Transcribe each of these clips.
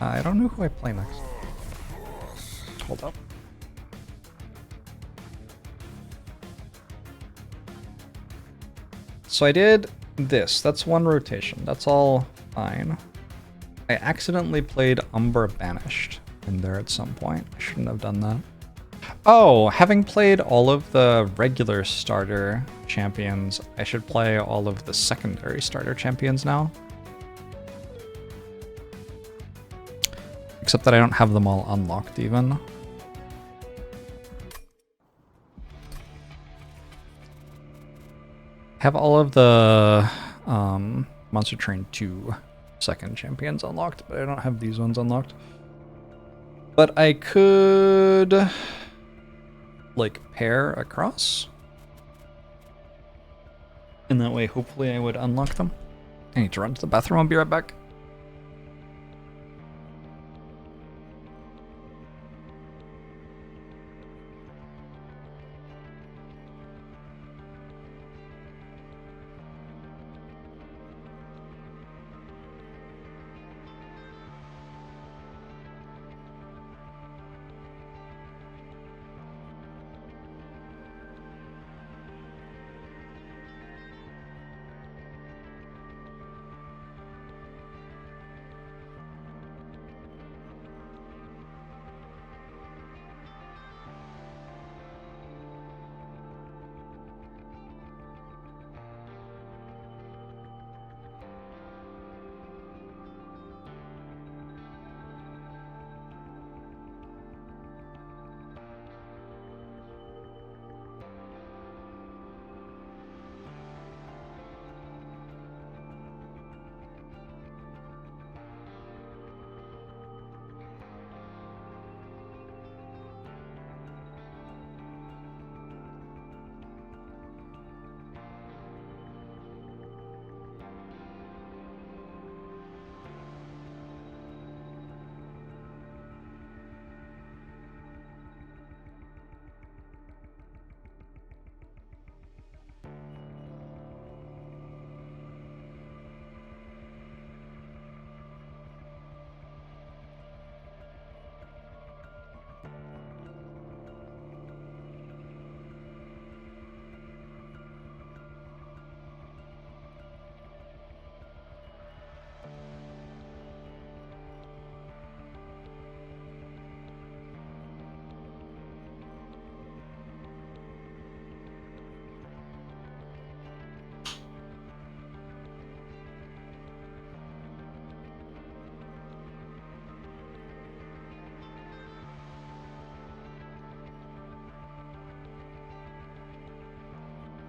I don't know who I play next. Hold up. So I did this. That's one rotation. That's all fine. I accidentally played Umbra Banished in there at some point. I shouldn't have done that. Oh, having played all of the regular starter champions, I should play all of the secondary starter champions now. Except that I don't have them all unlocked even. I have all of the Monster Train 2 second champions unlocked, but I don't have these ones unlocked. But I could like pair across. And that way hopefully I would unlock them. I need to run to the bathroom, I'll be right back.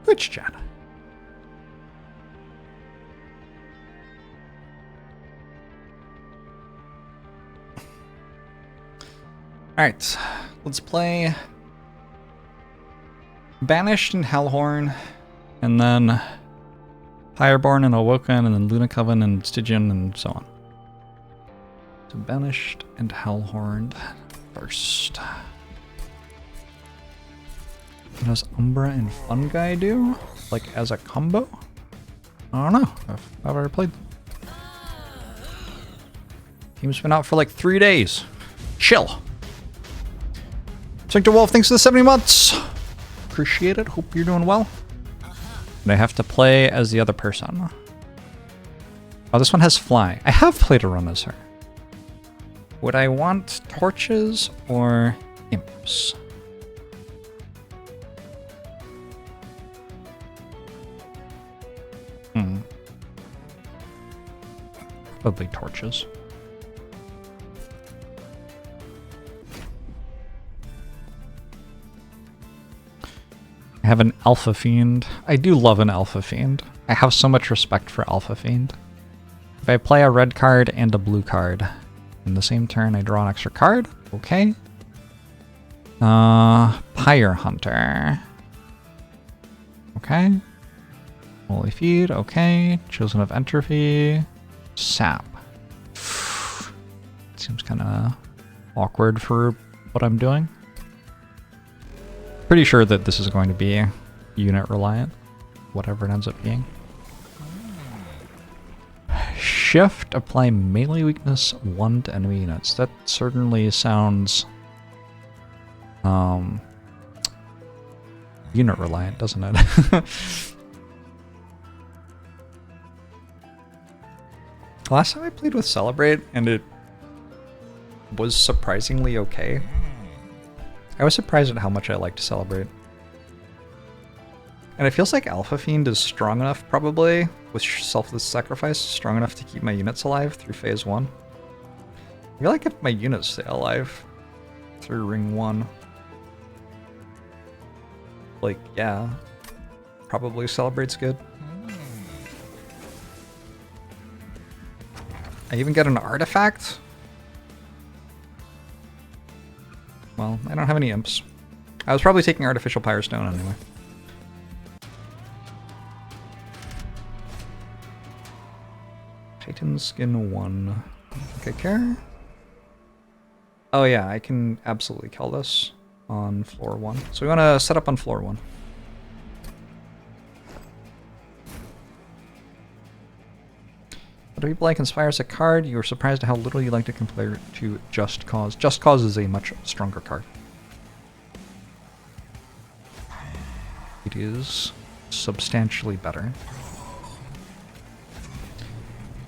Twitch chat. Alright, let's play Banished and Hellhorn, and then Fireborn and Awoken, and then Luna Coven and Stygian, and so on. So Banished and Hellhorn first. What does Umbra and Fungi do? Like as a combo? I don't know. I've ever played them. Game's been out for like 3 days. Chill. Victor Wolf, thanks for the 70 months. Appreciate it. Hope you're doing well. And I have to play as the other person. Oh, this one has Fly. I have played a run as her. Would I want torches or imps? Probably torches. I have an Alpha Fiend. I do love an Alpha Fiend. I have so much respect for Alpha Fiend. If I play a red card and a blue card in the same turn, I draw an extra card. Okay. Pyre Hunter. Okay. Holy Feed. Okay. Chosen of Entropy. Sap. Seems kind of awkward for what I'm doing. Pretty sure that this is going to be unit reliant, whatever it ends up being. Shift, apply melee weakness 1 to enemy units. That certainly sounds unit reliant, doesn't it? Last time I played with Celebrate, and it was surprisingly okay. I was surprised at how much I liked Celebrate. And it feels like Alpha Fiend is strong enough, probably, with selfless sacrifice, strong enough to keep my units alive through phase 1. I feel like if my units stay alive through ring 1, like, yeah, probably Celebrate's good. I even get an artifact? Well, I don't have any imps. I was probably taking Artificial Pyrostone anyway. Titan Skin 1. Okay, care. Oh yeah, I can absolutely kill this on floor 1. So we want to set up on floor 1. Other people like Inspire as a card. You were surprised at how little you like to compare to Just Cause. Just Cause is a much stronger card. It is substantially better.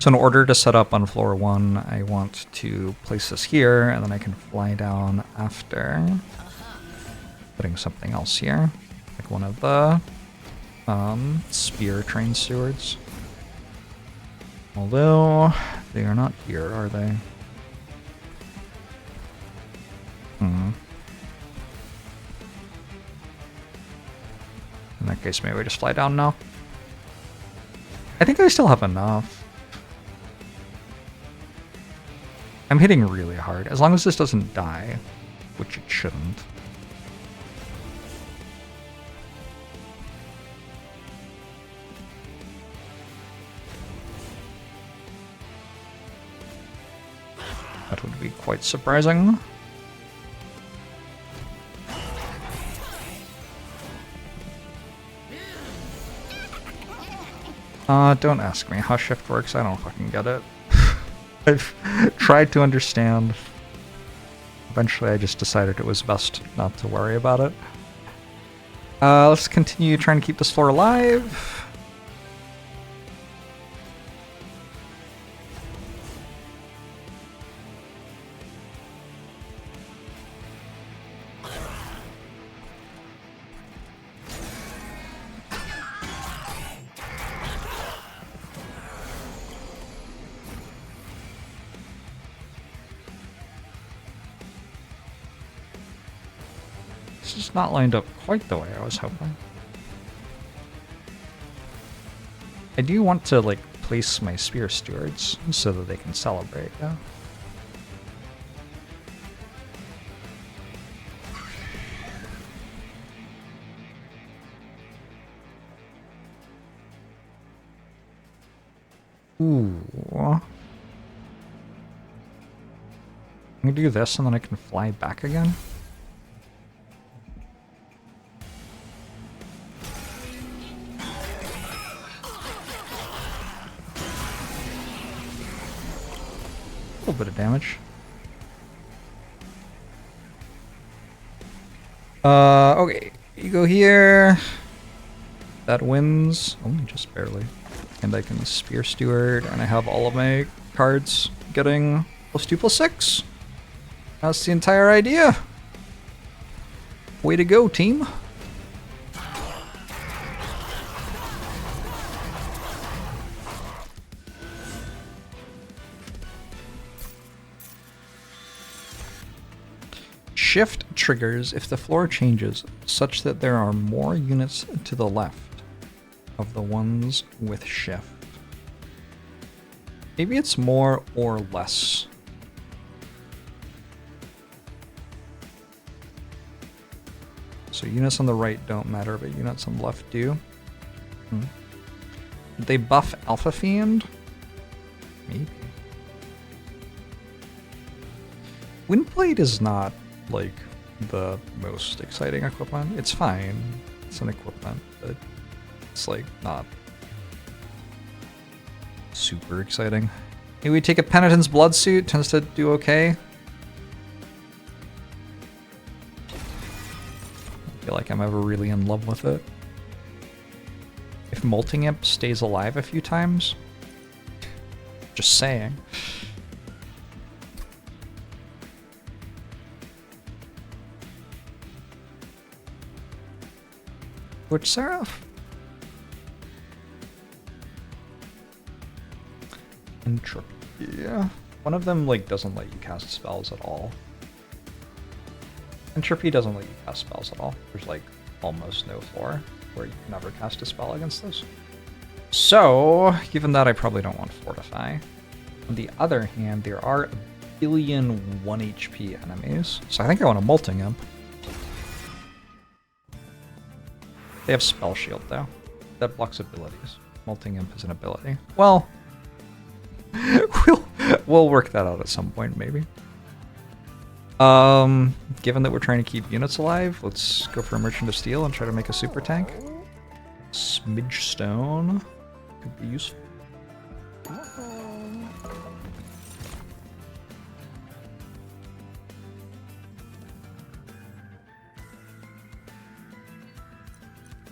So in order to set up on floor 1, I want to place this here, and then I can fly down after putting something else here, like one of the spear train stewards. Although, they are not here, are they? In that case, maybe we just fly down now. I think I still have enough. I'm hitting really hard, as long as this doesn't die, which it shouldn't. That would be quite surprising. Don't ask me how shift works, I don't fucking get it. I've tried to understand. Eventually I just decided it was best not to worry about it. Let's continue trying to keep this floor alive. This is not lined up quite the way I was hoping. I do want to, like, place my spear stewards so that they can celebrate, yeah. Ooh. I'm gonna do this and then I can fly back again. A little bit of damage. Okay, you go here. That wins, only just barely. And I can Spear Steward, and I have all of my cards getting +2/+6. That's the entire idea. Way to go, team. Shift triggers if the floor changes such that there are more units to the left of the ones with shift. Maybe it's more or less. So units on the right don't matter, but units on the left do. Did they buff Alpha Fiend? Maybe. Windblade is not like the most exciting equipment. It's fine. It's an equipment, but it's like not super exciting. Maybe we take a Penitence Blood Suit, tends to do okay. I feel like I'm ever really in love with it. If Molting Imp stays alive a few times. Just saying. Which Seraph? Entropy. Yeah. One of them like doesn't let you cast spells at all. Entropy doesn't let you cast spells at all. There's like almost no floor where you can never cast a spell against this. So, given that, I probably don't want Fortify. On the other hand, there are a billion 1 HP enemies, so I think I want a Molting Imp. They have Spell Shield, though. That blocks abilities. Molting Imp is an ability. Well, we'll work that out at some point, maybe. Given that we're trying to keep units alive, let's go for a Merchant of Steel and try to make a super tank. Smidge Stone could be useful.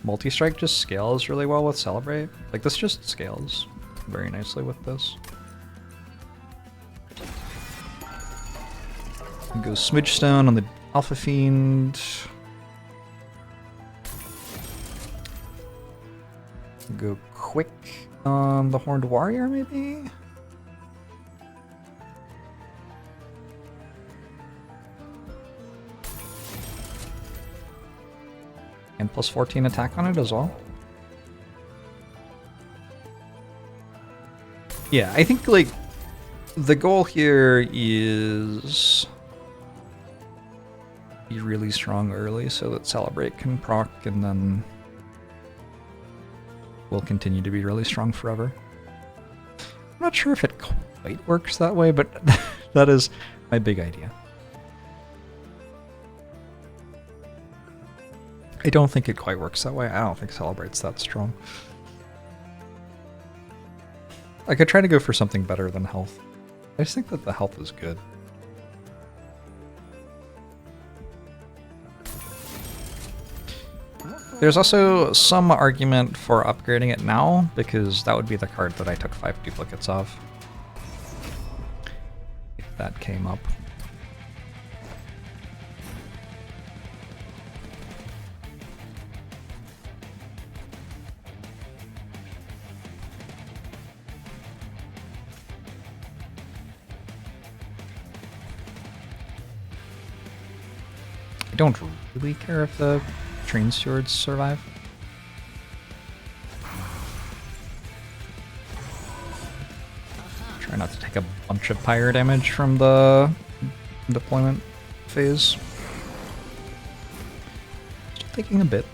Multi-strike just scales really well with Celebrate. Like, this just scales very nicely with this. And go Smidge Stone on the Alpha Fiend. Go Quick on the Horned Warrior, maybe? And plus 14 attack on it as well. Yeah, I think, like, the goal here is be really strong early so that Celebrate can proc, and then we'll continue to be really strong forever. I'm not sure if it quite works that way, but that is my big idea. I don't think it quite works that way. I don't think Celebrate's that strong. I could try to go for something better than health. I just think that the health is good. There's also some argument for upgrading it now, because that would be the card that I took 5 duplicates of. If that came up. I don't really care if the train stewards survive. Try not to take a bunch of pyre damage from the deployment phase. Still taking a bit.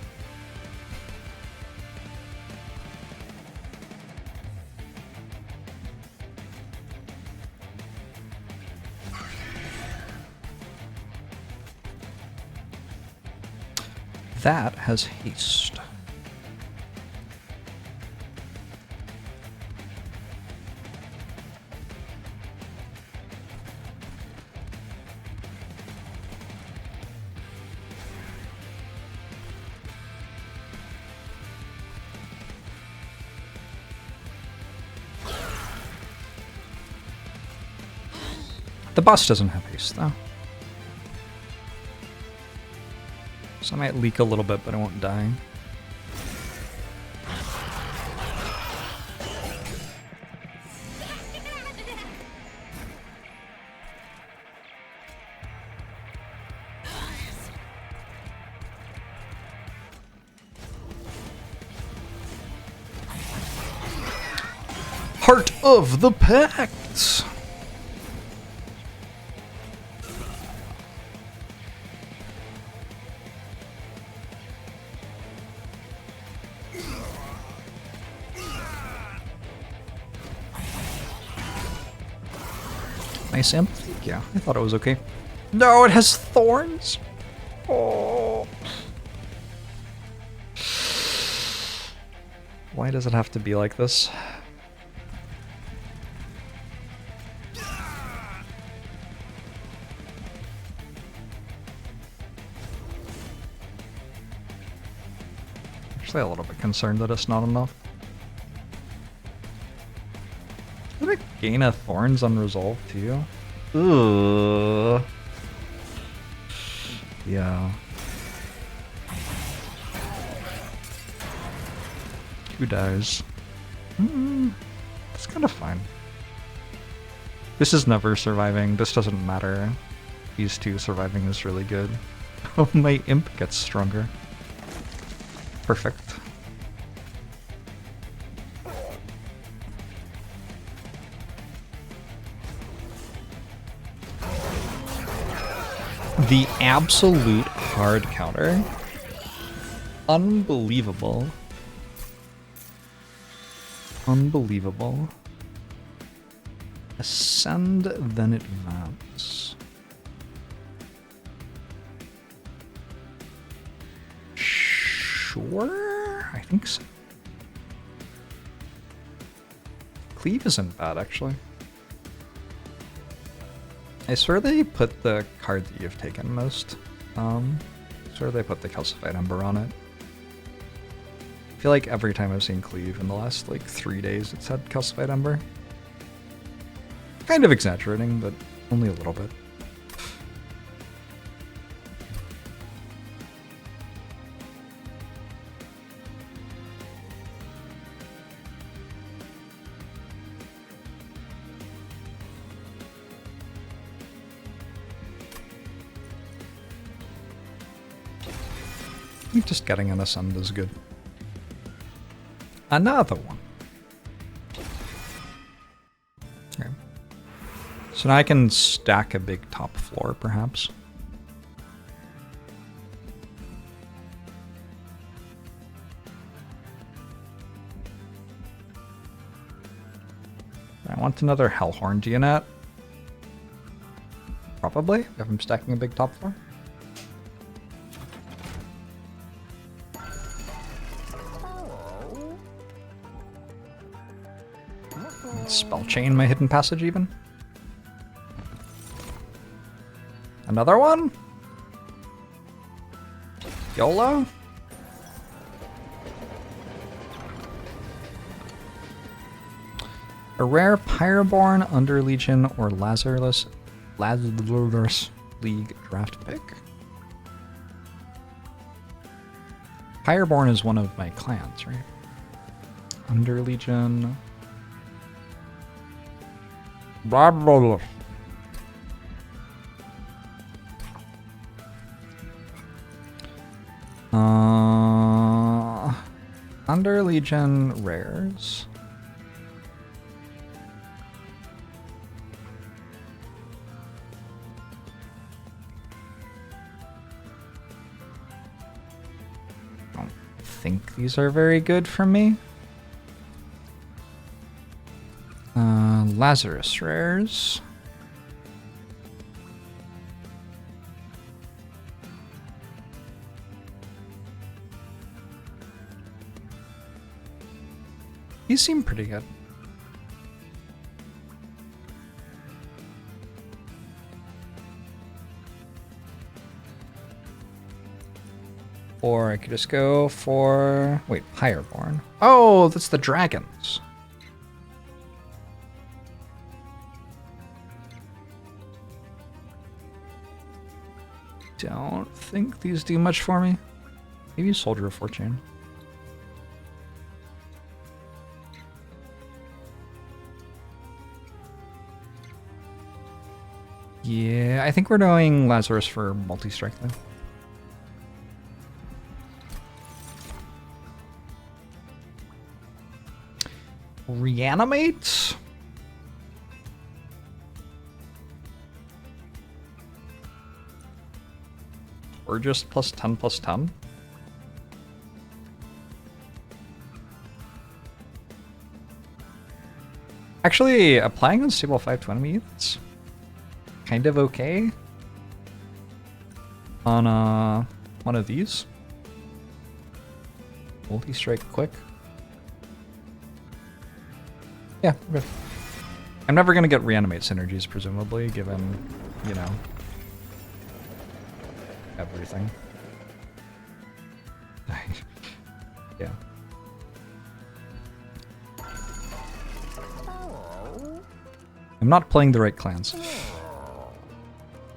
That has haste. The boss doesn't have haste, though. So I might leak a little bit, but I won't die. Heart of the Pact! Nice empathy. Yeah, I thought it was okay. No, it has thorns. Oh. Why does it have to be like this? Actually, a little bit concerned that it's not enough. Is it a gain of thorns unresolved too? Ugh. Yeah. Who dies? It's kind of fine. This is never surviving. This doesn't matter. These two surviving is really good. Oh, my imp gets stronger. Perfect. The absolute hard counter. Unbelievable. Unbelievable. Ascend, then advance. Sure? I think so. Cleave isn't bad, actually. I swear they put the card that you've taken most. I swear they put the Calcified Ember on it. I feel like every time I've seen Cleave in the last, like, 3 days, it's had Calcified Ember. Kind of exaggerating, but only a little bit. I think just getting an Ascend is good. Another one. Okay. So now I can stack a big top floor, perhaps. I want another Hellhorn Geonet. Probably, if I'm stacking a big top floor. Spell chain my hidden passage even. Another one? YOLO? A rare Pyroborn, Underlegion, or Lazarus League draft pick. Pyroborn is one of my clans, right? Underlegion. Underlegion rares. I don't think these are very good for me. Lazarus rares. These seem pretty good. Or I could just go for... Wait, Pyroborn. Oh, that's the dragons. Don't think these do much for me. Maybe Soldier of Fortune. Yeah, I think we're doing Lazarus for multi-strike though. Reanimate? Or just +10/+10? Actually, applying Unstable 520, that's kind of okay on one of these. Multi-strike quick. Yeah, good. I'm never gonna get reanimate synergies, presumably, given, you know, everything. Yeah. I'm not playing the right clans.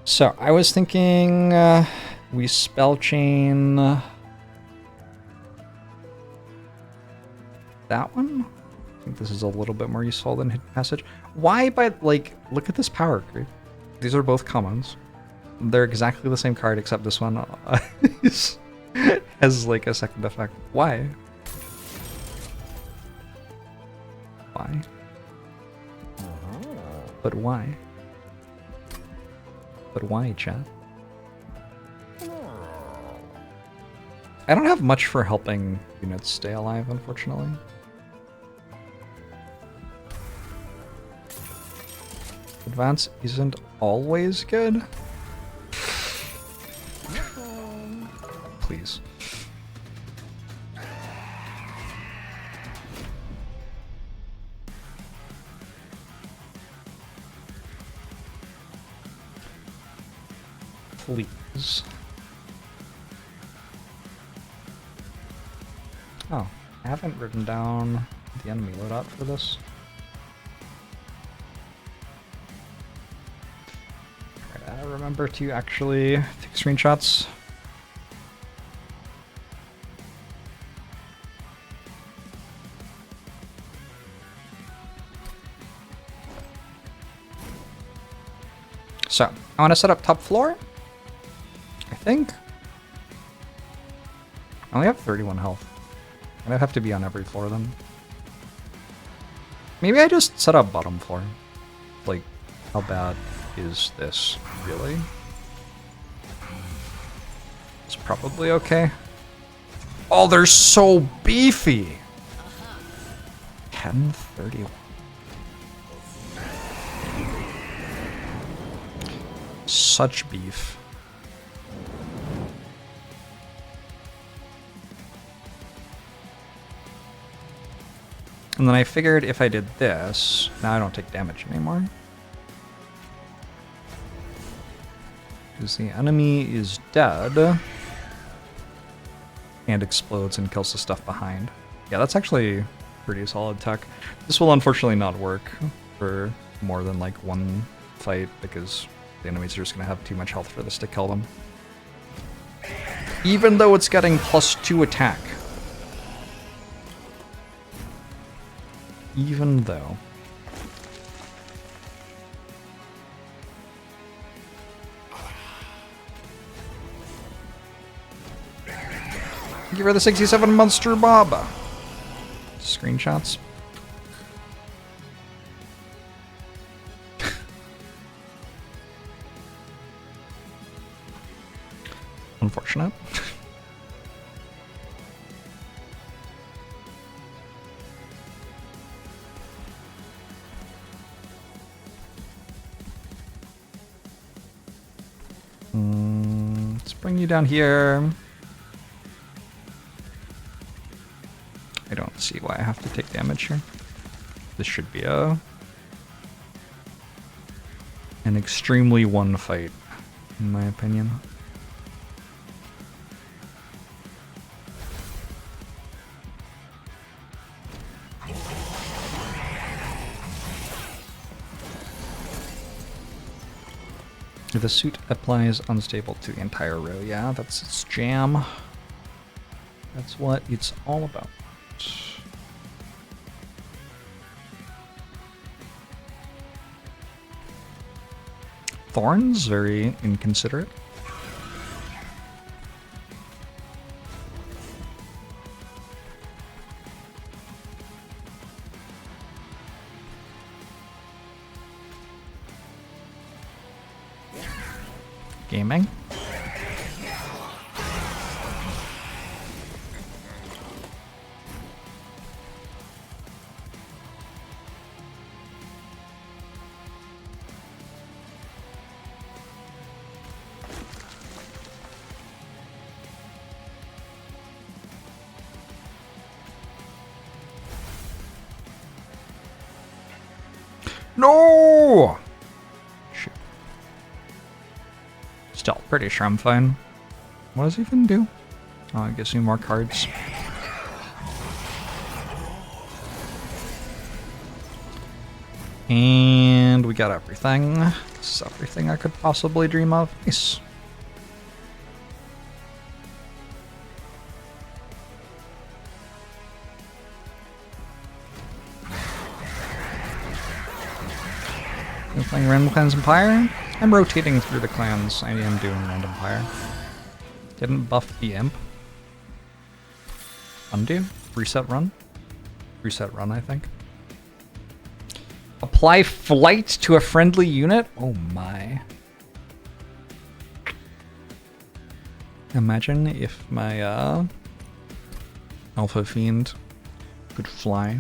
So, I was thinking we spell chain that one? I think this is a little bit more useful than Hidden Passage. Why, like, look at this power creep. These are both commons. They're exactly the same card, except this one has, like, a second effect. Why? Why? But why? But why, chat? I don't have much for helping units stay alive, unfortunately. Advance isn't always good. Please. Please. Oh, I haven't written down the enemy loadout for this. Remember to actually take screenshots. So, I want to set up top floor. I think. I only have 31 health. And I'd have to be on every floor then. Maybe I just set up bottom floor. Like, how bad is this really? It's probably okay. Oh, they're so beefy. 1031. Such beef. And then I figured if I did this, now I don't take damage anymore. Because the enemy is dead. And explodes and kills the stuff behind. Yeah, that's actually pretty solid tech. This will unfortunately not work for more than like one fight because the enemies are just going to have too much health for this to kill them. Even though it's getting +2 attack. Even though. Give her the 67 monster bob. Screenshots. Unfortunate. Let's bring you down here. I don't see why I have to take damage here. This should be an extremely one fight, in my opinion. The suit applies unstable to the entire row. Yeah, that's its jam. That's what it's all about. Thorns, very inconsiderate. Gaming. No! Shoot. Still pretty sure I'm fine. What does it even do? Oh, it gives me more cards. And we got everything. This is everything I could possibly dream of. Nice. I'm playing Random Clans Empire. I'm rotating through the clans. I am doing Random Empire. Didn't buff the imp. Undo? Reset run? Reset run, I think. Apply flight to a friendly unit? Oh my. Imagine if my Alpha Fiend could fly.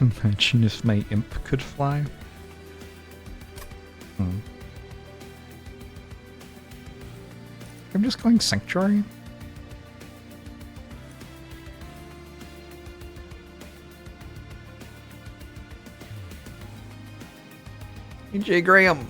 Imagine if my imp could fly. I'm just going Sanctuary. AJ Graham.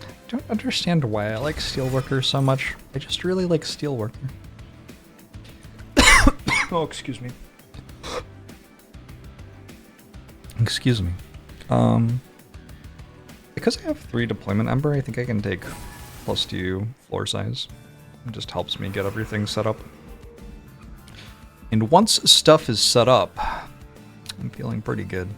I don't understand why I like Steelworker so much. I just really like Steelworker. Oh, excuse me. Excuse me. Because I have 3 deployment Ember, I think I can take +2 floor size. It just helps me get everything set up. And once stuff is set up, I'm feeling pretty good.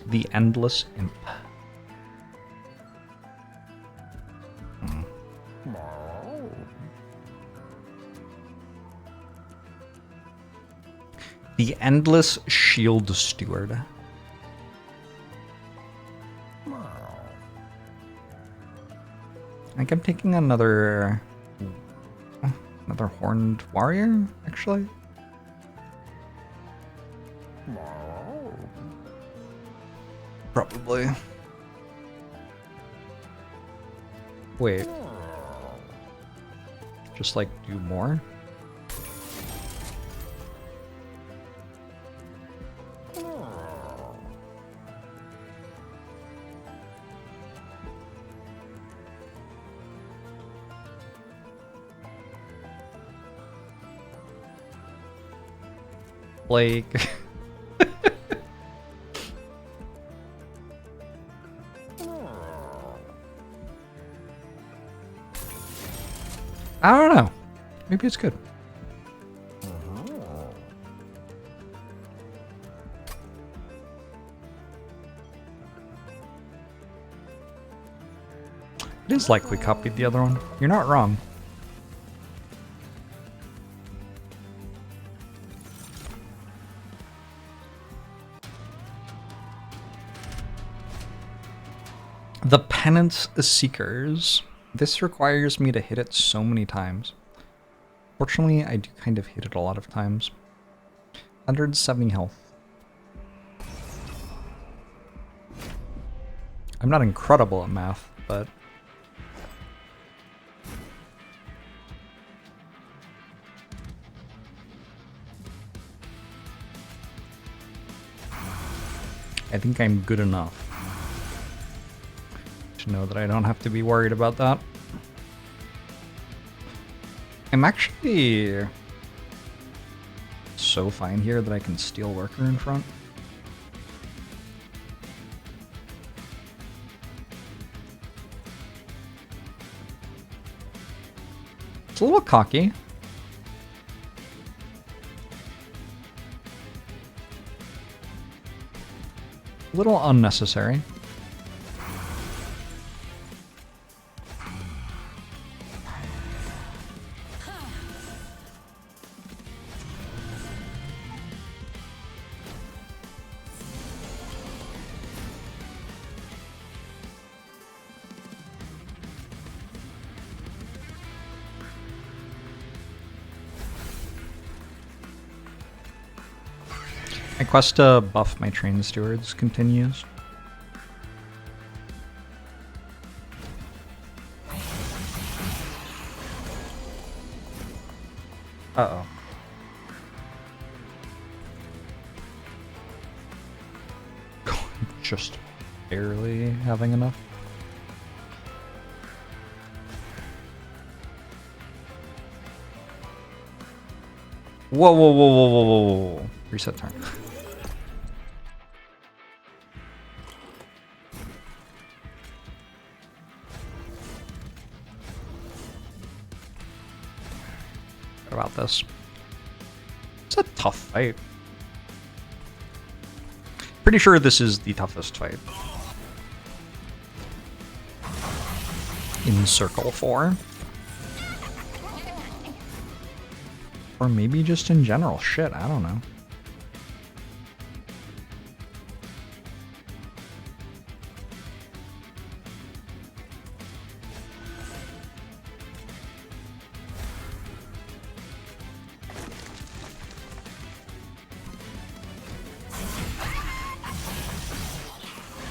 The Endless Imp. The Endless Shield Steward. I think I'm taking another Horned Warrior, actually. Probably. Wait. Just like do more? Like I don't know. Maybe it's good. It is like we copied the other one. You're not wrong. The Penance Seekers. This requires me to hit it so many times. Fortunately, I do kind of hit it a lot of times. 170 health. I'm not incredible at math, but... I think I'm good enough to know that I don't have to be worried about that. I'm actually so fine here that I can steal Worker in front. It's a little cocky. A little unnecessary. My quest to buff my train stewards continues. Uh-oh. Just barely having enough. Whoa, whoa, whoa, whoa, whoa, whoa, whoa. Reset turn. What about this? It's a tough fight. Pretty sure this is the toughest fight. In Circle 4. Or maybe just in general. Shit, I don't know.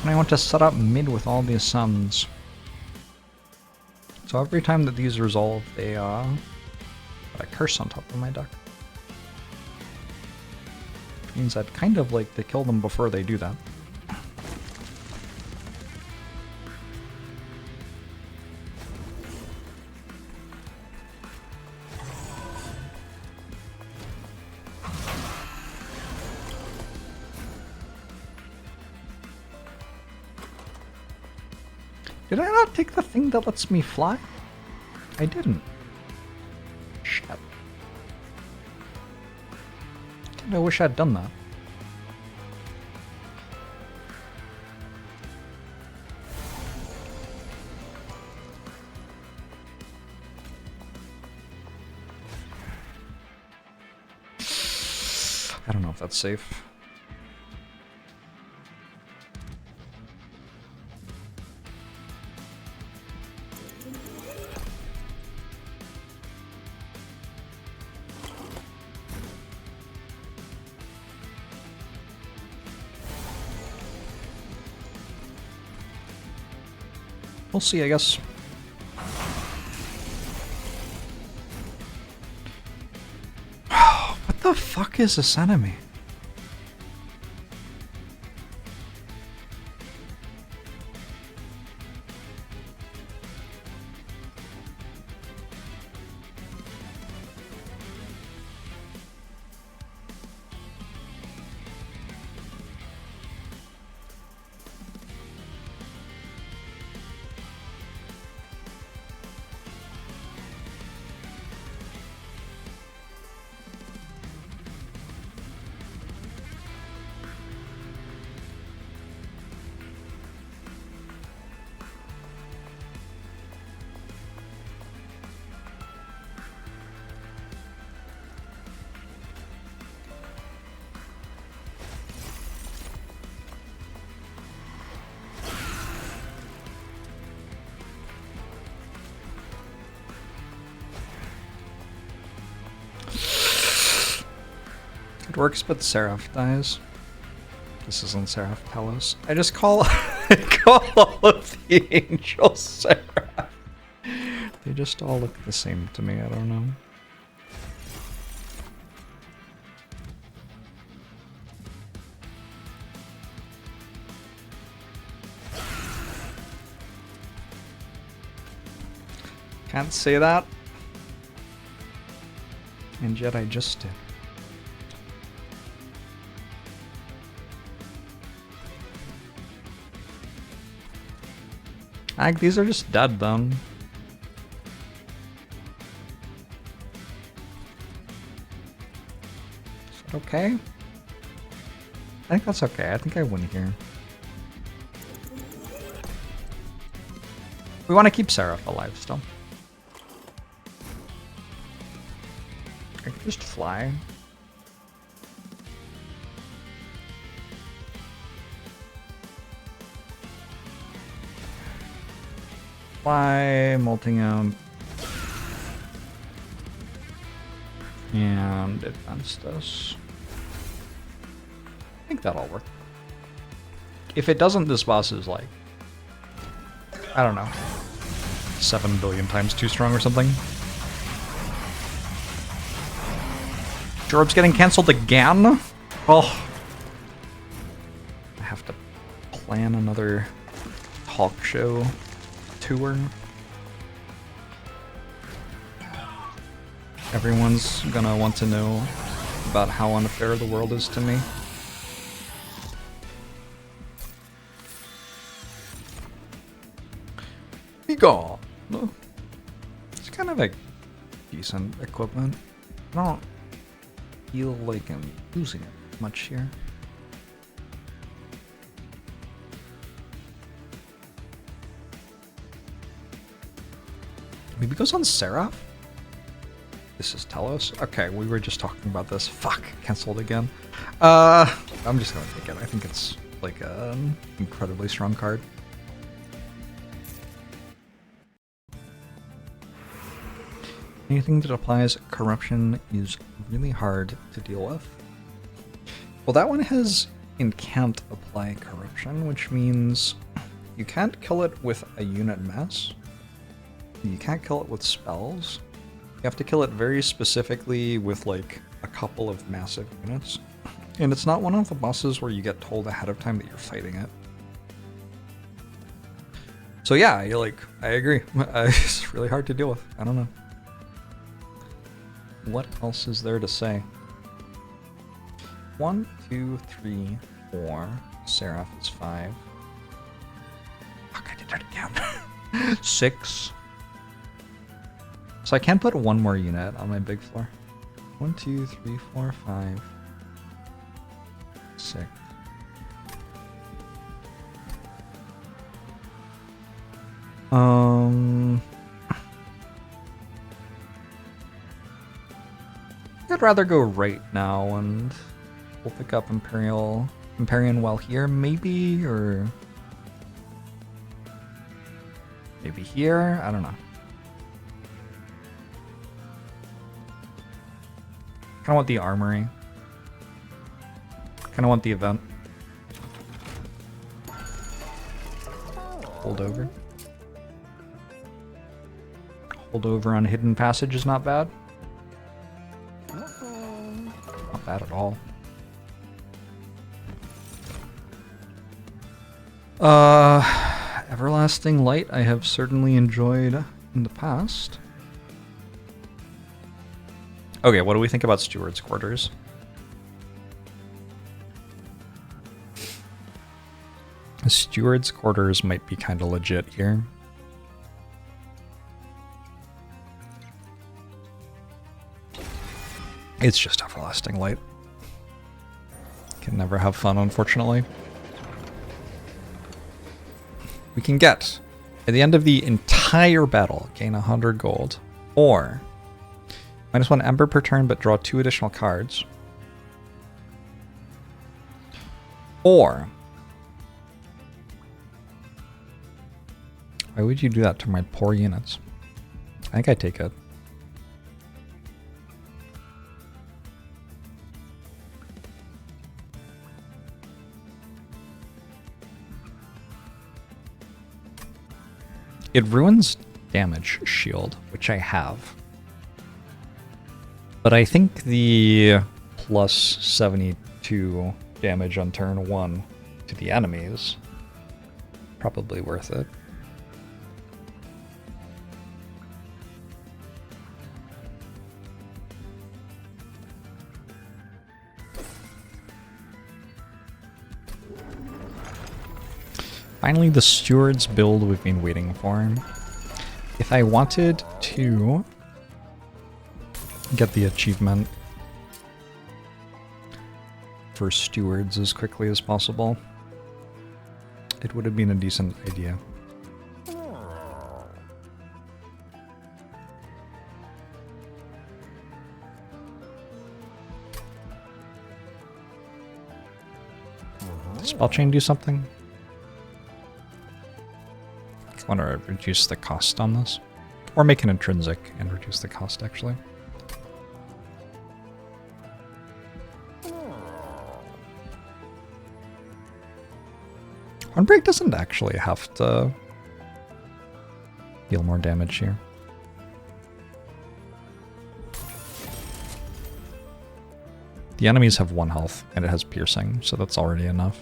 And I want to set up mid with all these suns. So every time that these resolve, they put a curse on top of my deck. Which means I'd kind of like to kill them before they do that. Did I not take the thing that lets me fly? I didn't. Shit. Kinda wish I'd done that. I don't know if that's safe. We'll see, I guess. What the fuck is this enemy? It works, but Seraph dies. This isn't Seraph Telos. I just call, I call all of the angels Seraph. They just all look the same to me, I don't know. Can't say that. And yet I just did. These are just dead then. Is that okay? I think that's okay. I think I win here. We want to keep Seraph alive still. I can just fly. Fly, molting him. And advance this. think that'll work. If it doesn't, this boss is like, I don't know, 7 billion times too strong or something. JORBS getting cancelled again? Oh. I have to plan another talk show tour. Everyone's gonna want to know about how unfair the world is to me. Be gone. It's kind of a decent equipment. I don't feel like I'm using it much here. Maybe it goes on Seraph? This is Telos? Okay, we were just talking about this. Fuck, cancelled again. I'm just gonna take it. I think it's like an incredibly strong card. Anything that applies corruption is really hard to deal with. Well, that one has and can't apply corruption, which means you can't kill it with a unit mass. You can't kill it with spells. You have to kill it very specifically with like a couple of massive units. And it's not one of the bosses where you get told ahead of time that you're fighting it. So yeah, you're like, I agree. It's really hard to deal with. I don't know. What else is there to say? 1, 2, 3, 4. Seraph is 5. Fuck, I did that again. 6. So I can put one more unit on my big floor. 1, 2, 3, 4, 5. 6. I'd rather go right now, and we'll pick up Empyrean while here, maybe, or maybe here. I don't know. Kind of want the Armory. Kind of want the event. Hold over. Hold over on Hidden Passage is not bad. Not bad at all. Everlasting Light I have certainly enjoyed in the past. Okay, what do we think about Steward's Quarters? Steward's Quarters might be kind of legit here. It's just Everlasting Light. Can never have fun, unfortunately. We can get, at the end of the entire battle, gain 100 gold, or -1 Ember per turn, but draw 2 additional cards. Or, why would you do that to my poor units? I think I take it. It ruins damage shield, which I have. But I think the plus 72 damage on turn 1 to the enemies probably worth it. Finally, the Steward's build we've been waiting for. If I wanted to get the achievement for Stewards as quickly as possible, it would have been a decent idea. Does Spell Chain do something? I want to reduce the cost on this. Or make an intrinsic and reduce the cost, actually. Unbreak doesn't actually have to deal more damage here. The enemies have 1 health, and it has piercing, so that's already enough.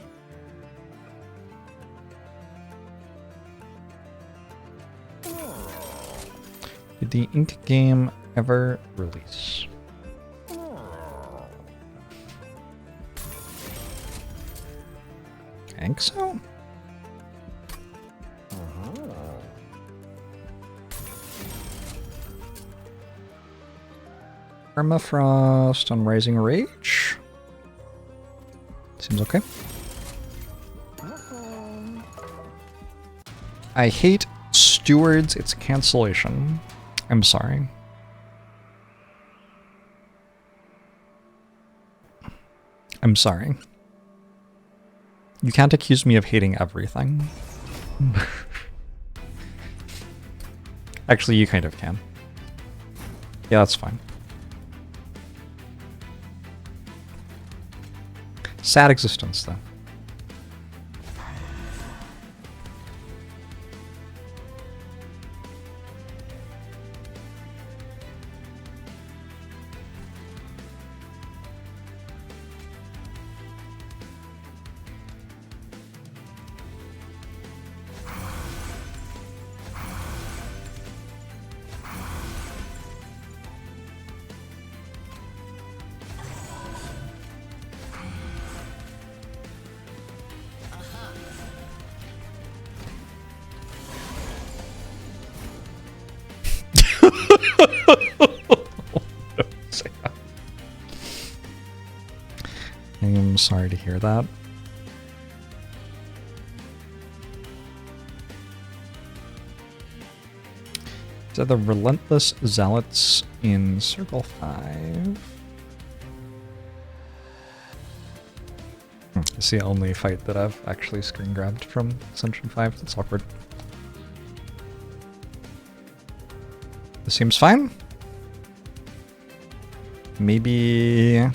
Did the Ink game ever release? I think so. Permafrost on Rising Rage. Seems okay. I hate Stewards. It's cancellation. I'm sorry. I'm sorry. You can't accuse me of hating everything. Actually, you kind of can. Yeah, that's fine. Sad existence, though. I'm sorry to hear that. So the Relentless Zealots in Circle 5. It's the only fight that I've actually screen grabbed from Ascension 5. That's awkward. This seems fine. Maybe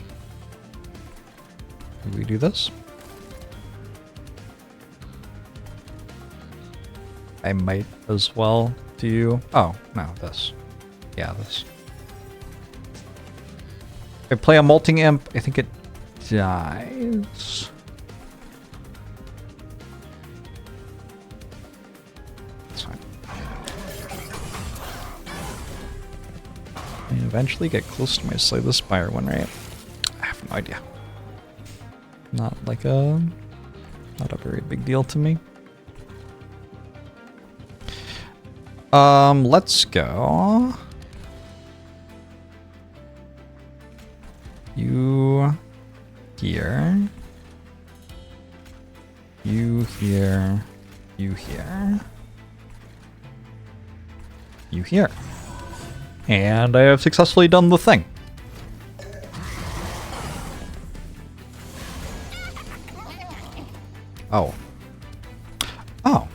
we do this. I might as well do... Oh, no, this. Yeah, this. If I play a Molting Imp, I think it dies. That's fine. I eventually get close to my Slay the Spire one, right? I have no idea. Not like a... Not a very big deal to me. Let's go. You here. You here. You here. You here. And I have successfully done the thing. Oh. Oh.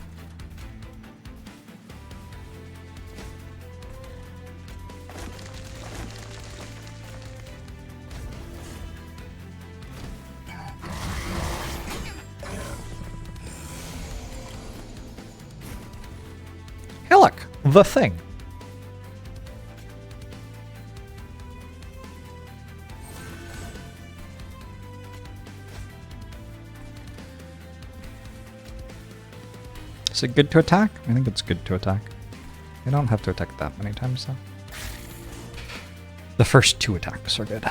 Hey, look, the thing. Is it good to attack? I think it's good to attack. I don't have to attack that many times though. The first 2 attacks are good.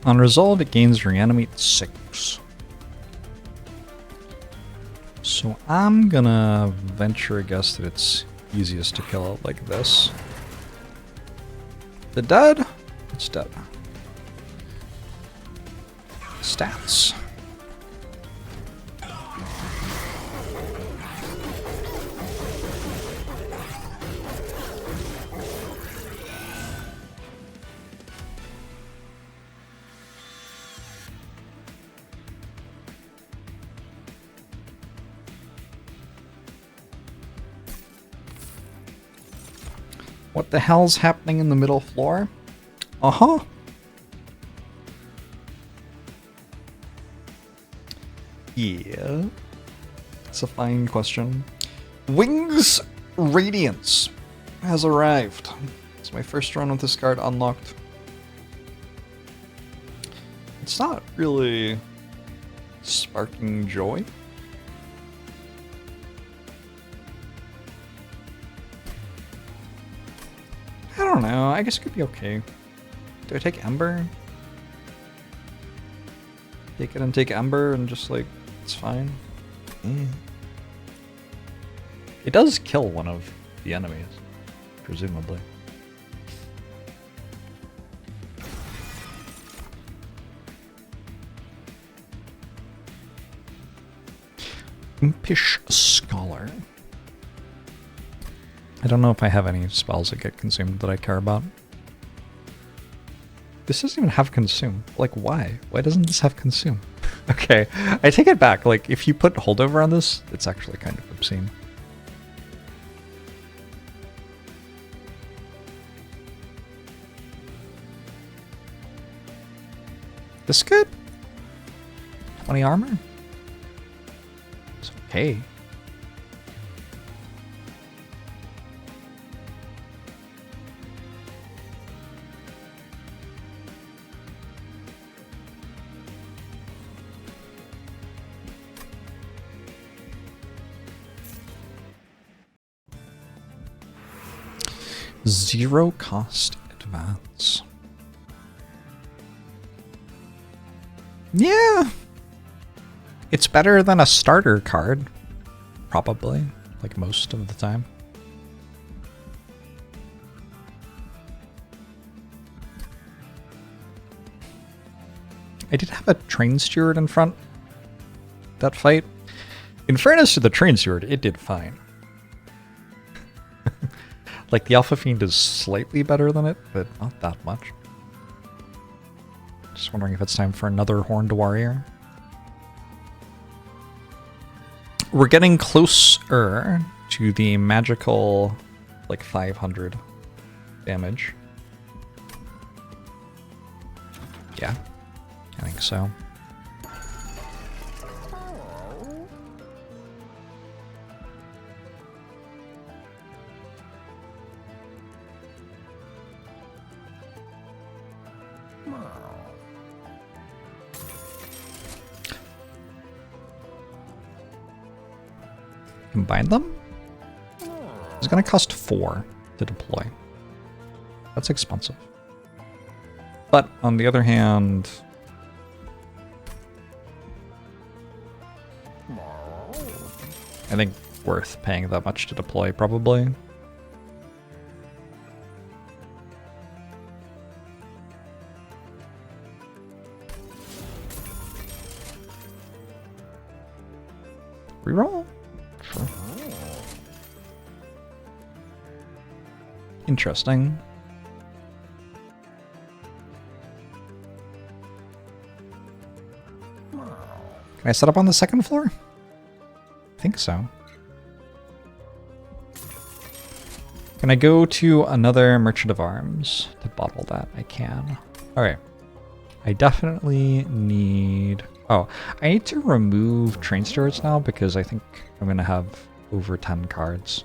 On resolve, it gains reanimate 6. So I'm gonna venture a guess that it's easiest to kill it like this. The dead? It's dead. What the hell's happening in the middle floor? Uh-huh. Yeah. It's a fine question. Wings Radiance has arrived. It's my first run with this card unlocked. It's not really sparking joy. I don't know. I guess it could be okay. Do I take Ember? Take it and take Ember and just like, it's fine. It does kill one of the enemies, presumably. Impish Scholar. I don't know if I have any spells that get consumed that I care about. This doesn't even have Consume. Like, why? Why doesn't this have Consume? Okay, I take it back. Like, if you put Holdover on this, it's actually kind of obscene. This good? 20 armor? It's okay. Zero cost advance. Yeah. It's better than a starter card. Probably. Like most of the time. I did have a Train Steward in front. That fight. In fairness to the Train Steward, it did fine. Like, the Alpha Fiend is slightly better than it, but not that much. Just wondering if it's time for another Horned Warrior. We're getting closer to the magical, like, 500 damage. Yeah, I think so. Combine them? It's gonna cost 4 to deploy. That's expensive. But on the other hand, I think worth paying that much to deploy, probably. Reroll? Sure. Interesting. Can I set up on the second floor? I think so. Can I go to another Merchant of Arms to bottle that? I can. Alright. I definitely need... Oh, I need to remove Train Stewards now because I think I'm going to have over 10 cards.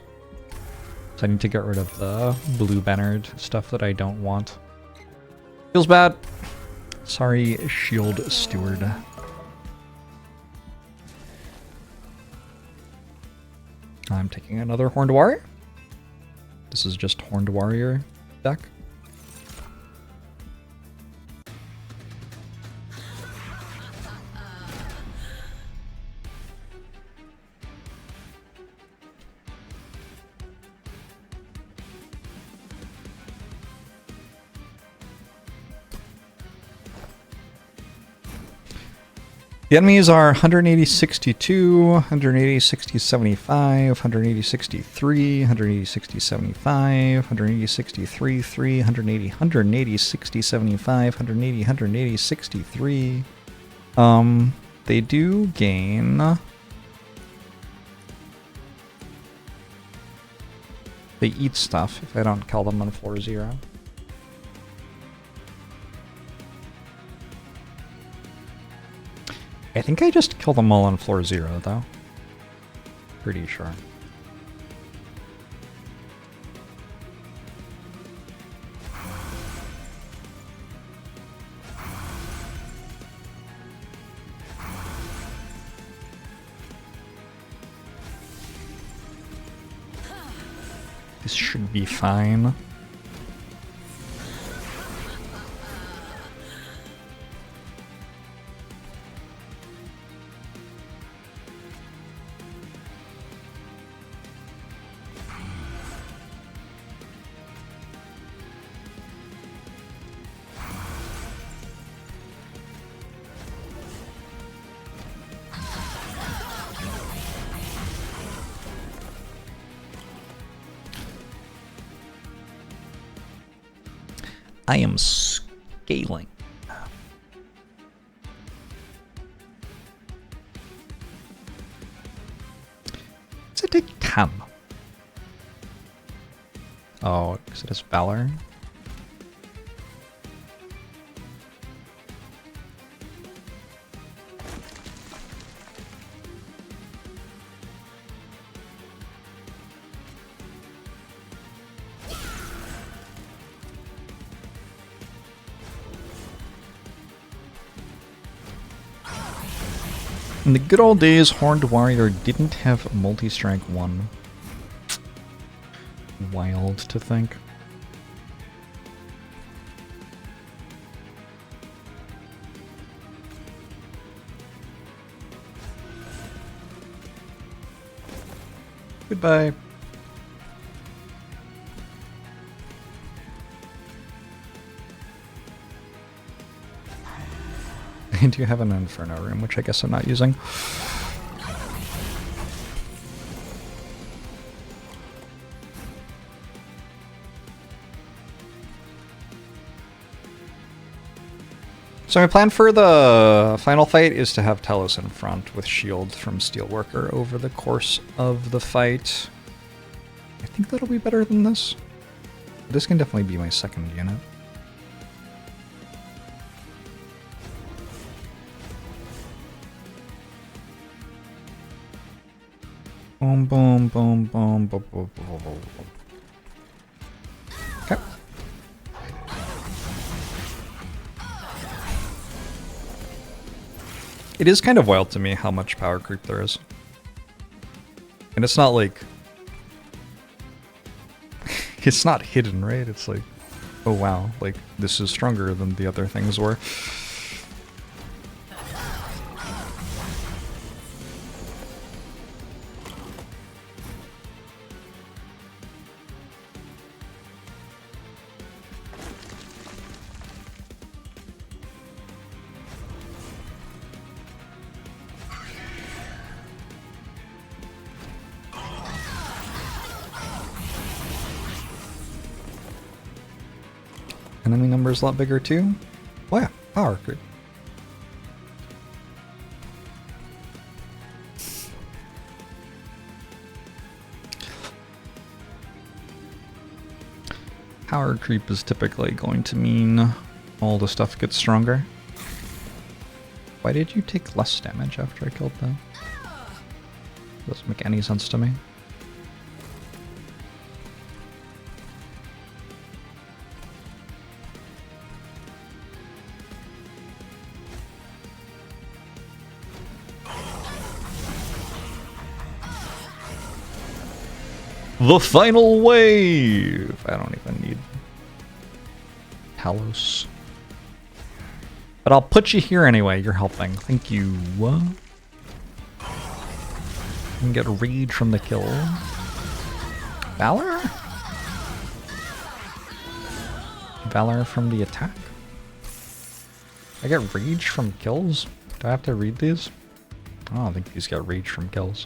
So I need to get rid of the blue bannered stuff that I don't want. Feels bad. Sorry, Shield Steward. I'm taking another Horned Warrior. This is just Horned Warrior deck. The enemies are 180, 62, 180, 60, 75, 180, 63, 180, 60, 75, 180, 63, 3, 180, 180, 60, 75, 180, 180, 63. They do gain They eat stuff if I don't kill them on floor 0. I think I just killed them all on floor 0, though. Pretty sure. This should be fine. I am scaling. Does it take 10? Oh, is it as Valor? In the good old days, Horned Warrior didn't have multi-strike 1. Wild to think. Goodbye. I do have an Inferno room, which I guess I'm not using. So my plan for the final fight is to have Telos in front with shield from Steelworker over the course of the fight. I think that'll be better than this. This can definitely be my second unit. Boom, boom, boom, boom, boom, boom, boom, boom. Okay. It is kind of wild to me how much power creep there is. And it's not like... it's not hidden, right? It's like, oh wow, like this is stronger than the other things were. Enemy number is a lot bigger too. Oh yeah, power creep. Power creep is typically going to mean all the stuff gets stronger. Why did you take less damage after I killed them? Doesn't make any sense to me. The final wave! I don't even need Talos. But I'll put you here anyway, you're helping. Thank you. You can get rage from the kill. Valor? Valor from the attack? I get rage from kills? Do I have to read these? I don't think these get rage from kills.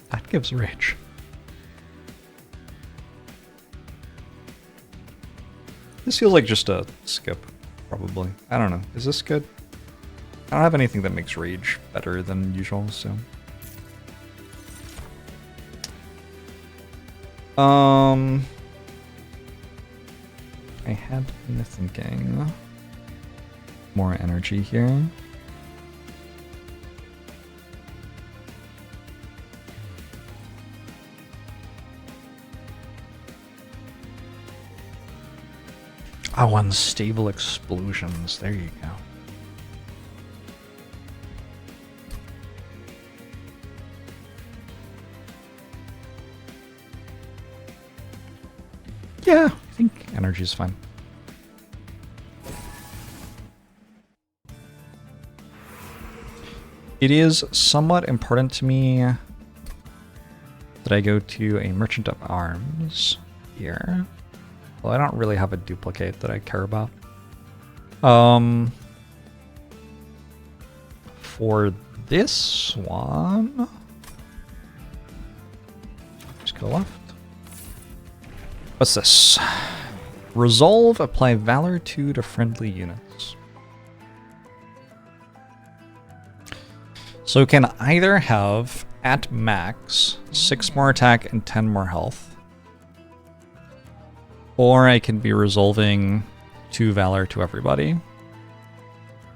That gives rage. This feels like just a skip, probably. I don't know. Is this good? I don't have anything that makes rage better than usual, so... I had been thinking more energy here. Oh, unstable explosions. There you go. Yeah, I think energy is fine. It is somewhat important to me that I go to a Merchant of Arms here. Well, I don't really have a duplicate that I care about. For this one, just go left. What's this? Resolve, apply Valor 2 to friendly units. So it can either have, at max, 6 more attack and 10 more health. Or I can be resolving 2 Valor to everybody,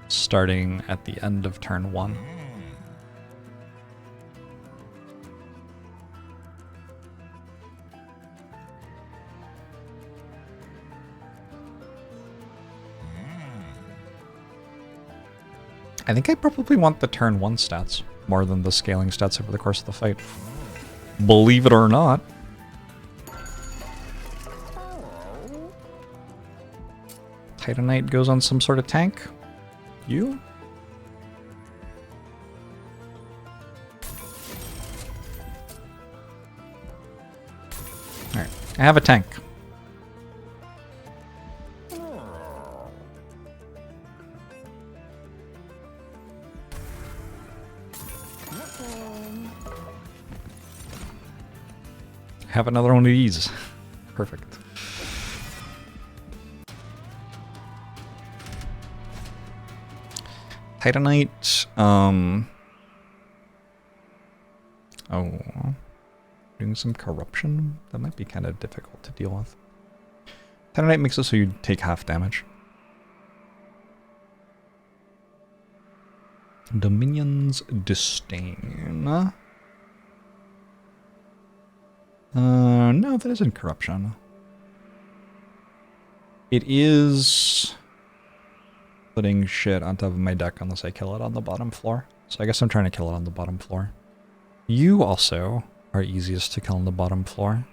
starting at the end of turn 1. I think I probably want the turn 1 stats more than the scaling stats over the course of the fight. Believe it or not. Titanite goes on some sort of tank. You? Alright, I have a tank. Have another one of these. Perfect. Titanite, oh, doing some corruption? That might be kind of difficult to deal with. Titanite makes it so you take half damage. Dominion's Disdain. No, that isn't corruption. It is putting shit on top of my deck unless I kill it on the bottom floor. So I guess I'm trying to kill it on the bottom floor. You also are easiest to kill on the bottom floor.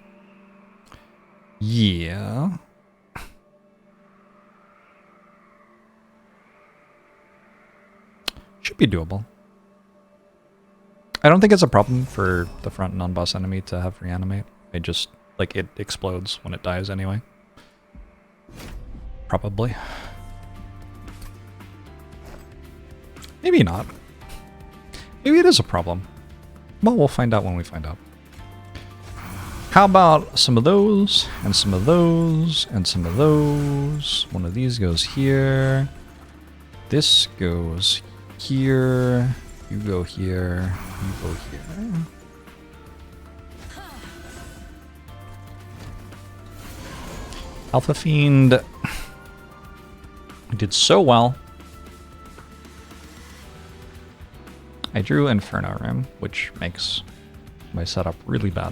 Yeah. Should be doable. I don't think it's a problem for the front non-boss enemy to have reanimate. It just, like, it explodes when it dies anyway. Probably. Maybe not. Maybe it is a problem. Well, we'll find out when we find out. How about some of those, and some of those, and some of those? One of these goes here. This goes here. You go here. You go here. Alpha Fiend did so well. I drew Inferno Room, which makes my setup really bad.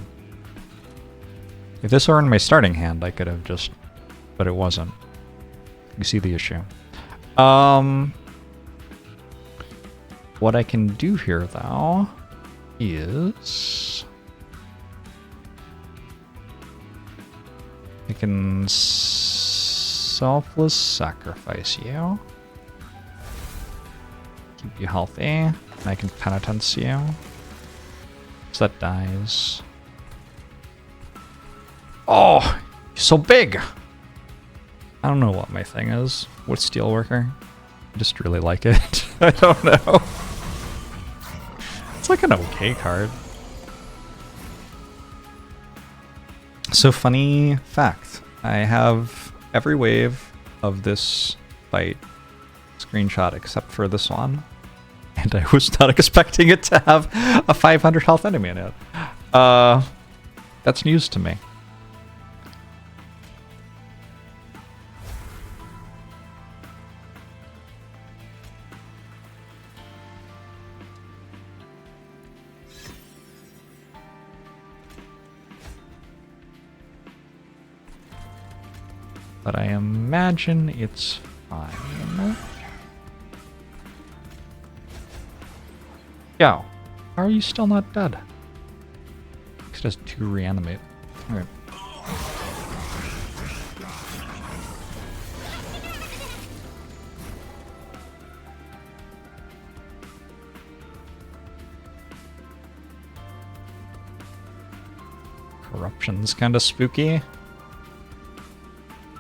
If this were in my starting hand, I could have just... but it wasn't. You see the issue. What I can do here, though, is... I can selfless sacrifice you. Keep you healthy. And I can penitence you. So that dies. Oh! You're so big! I don't know what my thing is. What's Steelworker? I just really like it. I don't know. It's like an okay card. So funny fact, I have every wave of this fight screenshot except for this one. And I was not expecting it to have a 500 health enemy in it. That's news to me. but I imagine it's fine. Yo, how are you still not dead? It has 2 reanimate. Alright. Corruption's kind of spooky.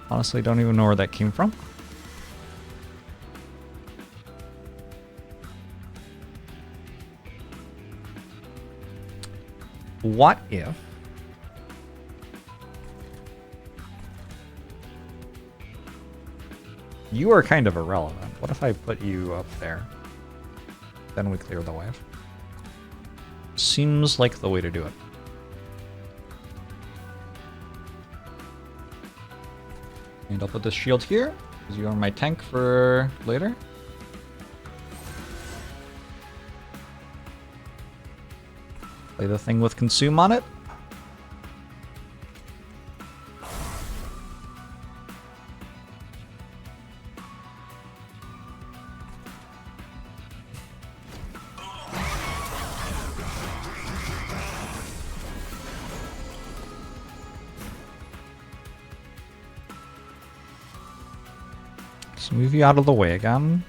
Honestly, don't even know where that came from. What if you are kind of irrelevant? What if I put you up there? Then we clear the wave. Seems like the way to do it. And I'll put this shield here, because you are my tank for later. Play the thing with consume on it. Let's move you out of the way again.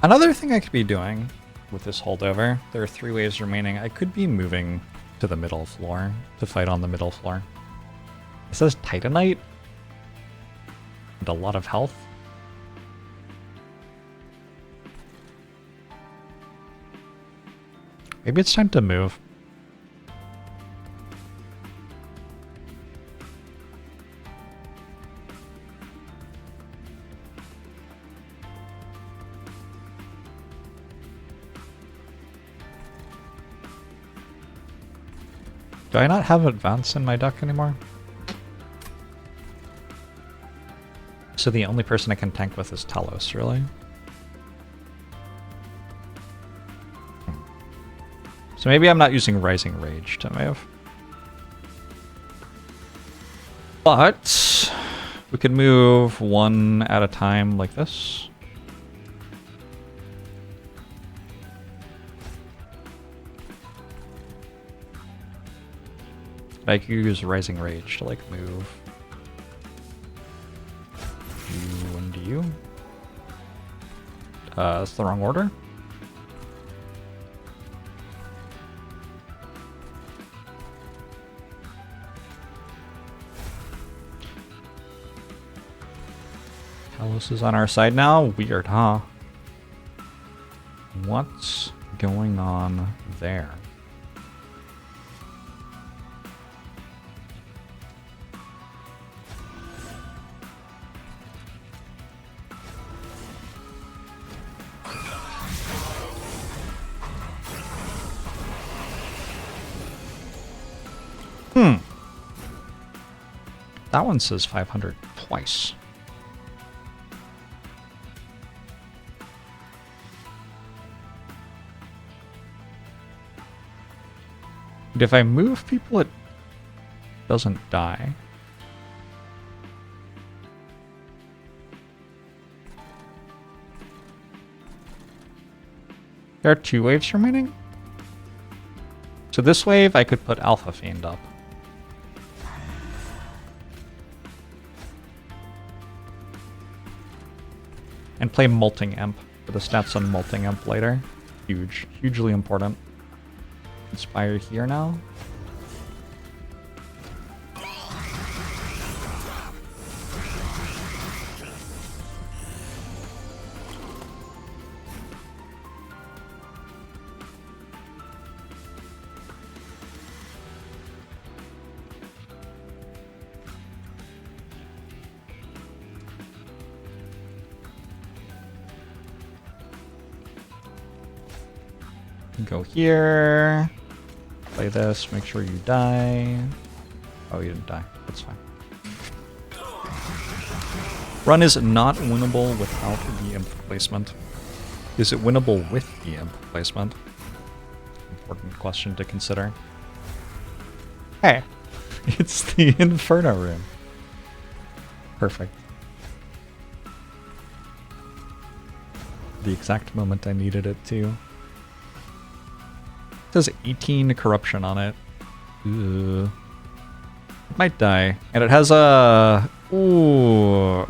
Another thing I could be doing with this holdover, there are 3 waves remaining. I could be moving to the middle floor to fight on the middle floor. It says Titanite and a lot of health. Maybe it's time to move. Do I not have advance in my deck anymore? So the only person I can tank with is Talos, really? So maybe I'm not using Rising Rage to move. But we could move 1 at a time like this. I could use Rising Rage to, like, move you and you. That's the wrong order. Talos is on our side now? Weird, huh? What's going on there? That one says 500 twice. And if I move people, it doesn't die. There are 2 waves remaining? So this wave, I could put Alpha Fiend up. And play Molting Imp for the stats on Molting Imp later. Huge. Hugely important. Inspire here now. Go here. Play this. Make sure you die. Oh, you didn't die. That's fine. Run is not winnable without the imp placement. Is it winnable with the imp placement? Important question to consider. Hey, it's the Inferno room. Perfect. The exact moment I needed it to. It says 18 corruption on it. Ugh. It might die. And it has a... Ooh.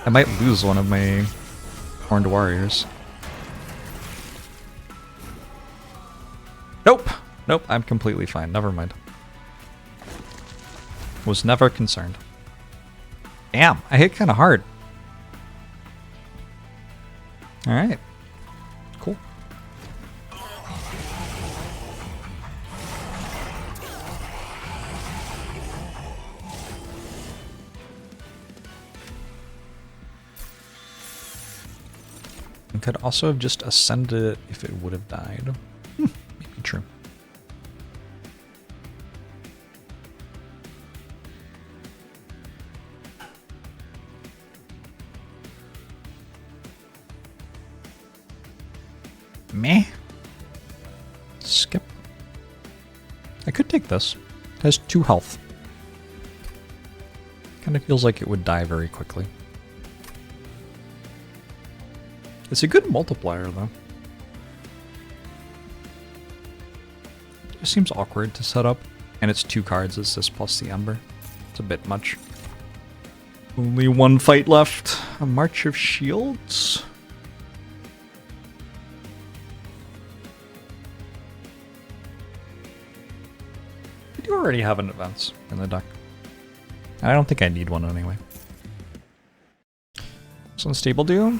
I might lose one of my horned warriors. Nope. Nope, I'm completely fine. Never mind. Was never concerned. Damn, I hit kind of hard. Alright. Cool. I could also have just ascended it if it would have died. Maybe true. Meh. Skip. I could take this. It has 2 health. Kind of feels like it would die very quickly. It's a good multiplier, though. It seems awkward to set up. And it's 2 cards, it's this plus the Ember. It's a bit much. Only 1 fight left. A March of Shields? I do already have an advance in the deck. I don't think I need one anyway. So Unstable do?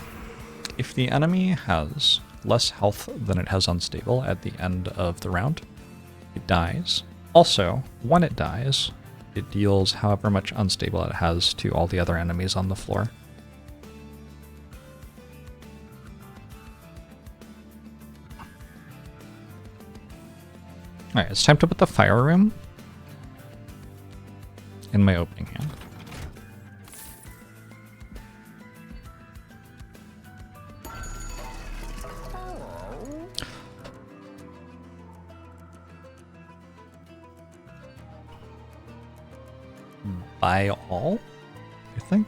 If the enemy has less health than it has Unstable at the end of the round, it dies. Also, when it dies, it deals however much Unstable it has to all the other enemies on the floor. Alright, it's time to put the Fire Room in my opening hand. Buy all, I think.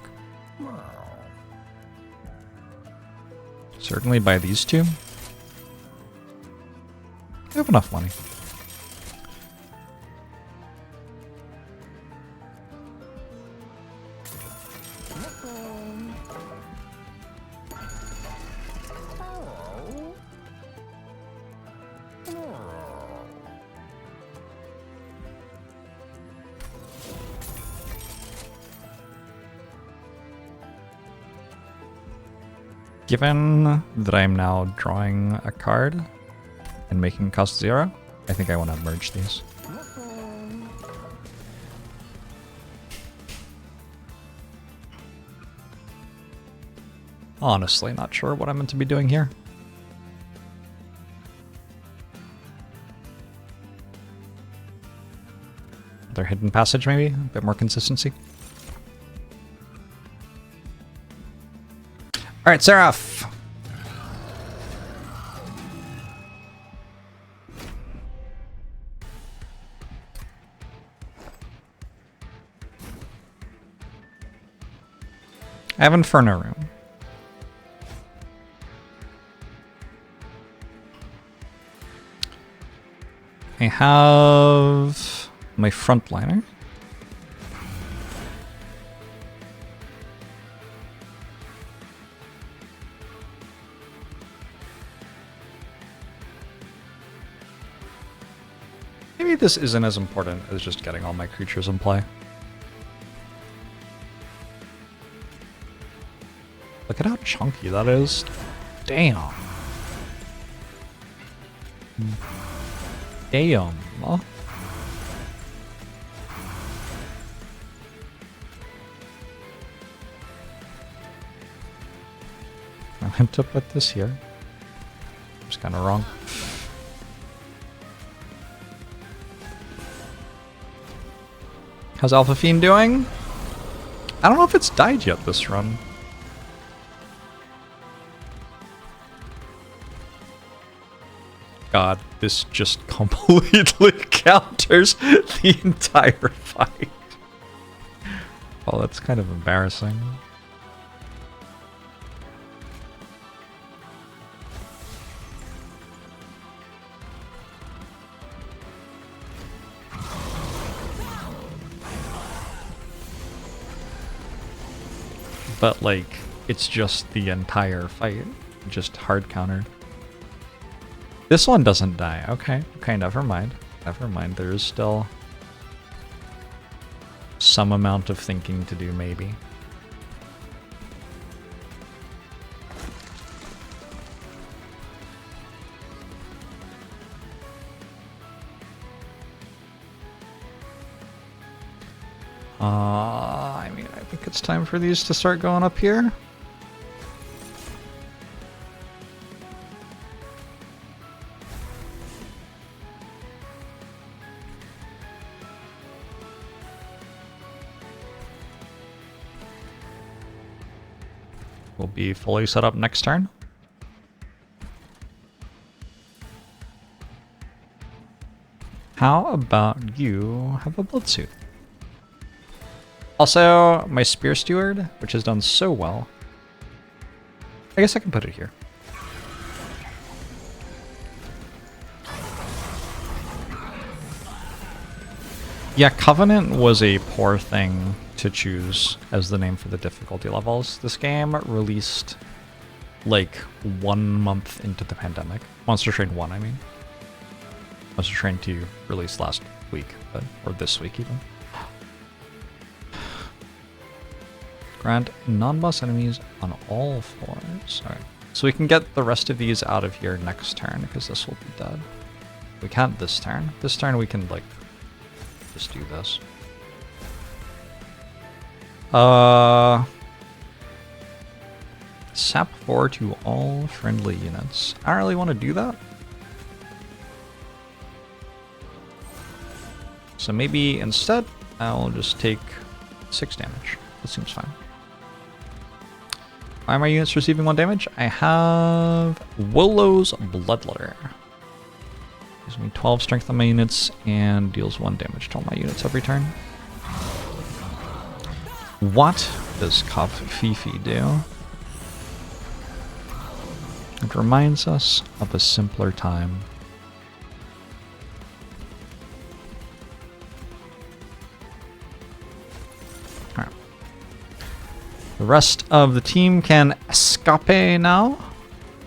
Certainly buy these 2. I have enough money. Given that I'm now drawing a card and making cost 0, I think I want to merge these. Honestly, not sure what I'm meant to be doing here. Another hidden passage, maybe? A bit more consistency. Alright, Seraph! I have Inferno Room. I have my Frontliner. Maybe this isn't as important as just getting all my creatures in play. Look at how chunky that is. Damn. Damn. Huh? I meant to put this here. It's kind of wrong. How's Alpha Fiend doing? I don't know if it's died yet this run. God, this just completely counters the entire fight. Oh, that's kind of embarrassing. But, like, it's just the entire fight. Just hard countered. This one doesn't die. Okay, okay, never mind. Never mind, there is still some amount of thinking to do, maybe. I mean, I think it's time for these to start going up here. We'll be fully set up next turn. How about you have a blood suit? Also, my Spear Steward, which has done so well. I guess I can put it here. Yeah, Covenant was a poor thing to choose as the name for the difficulty levels. This game released like 1 month into the pandemic. Monster Train 1, I mean. Monster Train 2 released last week, or this week even. Grant non-boss enemies on all floors. Alright, so we can get the rest of these out of here next turn, because this will be dead. We can't this turn. This turn we can, like, just do this. Sap 4 to all friendly units. I don't really want to do that. So maybe instead, I'll just take 6 damage. That seems fine. Why are my units receiving 1 damage? I have Willow's Bloodletter. Gives me 12 strength on my units and deals 1 damage to all my units every turn. What does Fifi do? It reminds us of a simpler time. Alright. The rest of the team can escape now.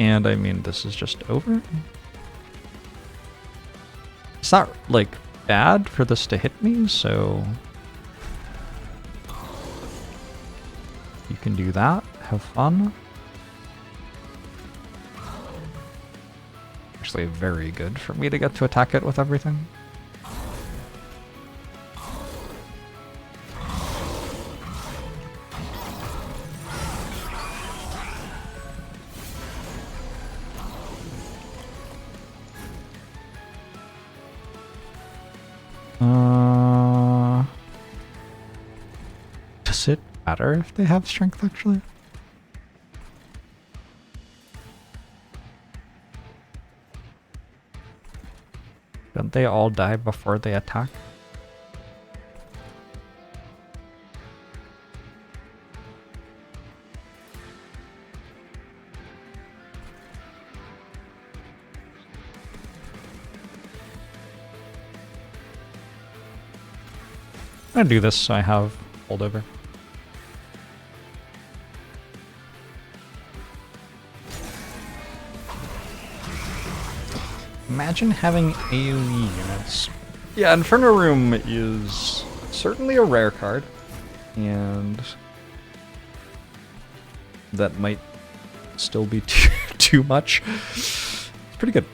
And I mean, this is just over. It's not, like, bad for this to hit me, so you can do that. Have fun. Actually, very good for me to get to attack it with everything. Does it matter if they have strength, actually? Don't they all die before they attack? I'm gonna do this so I have holdover. Imagine having AoE units. Yeah, Inferno Room is certainly a rare card, and that might still be too much. It's pretty good.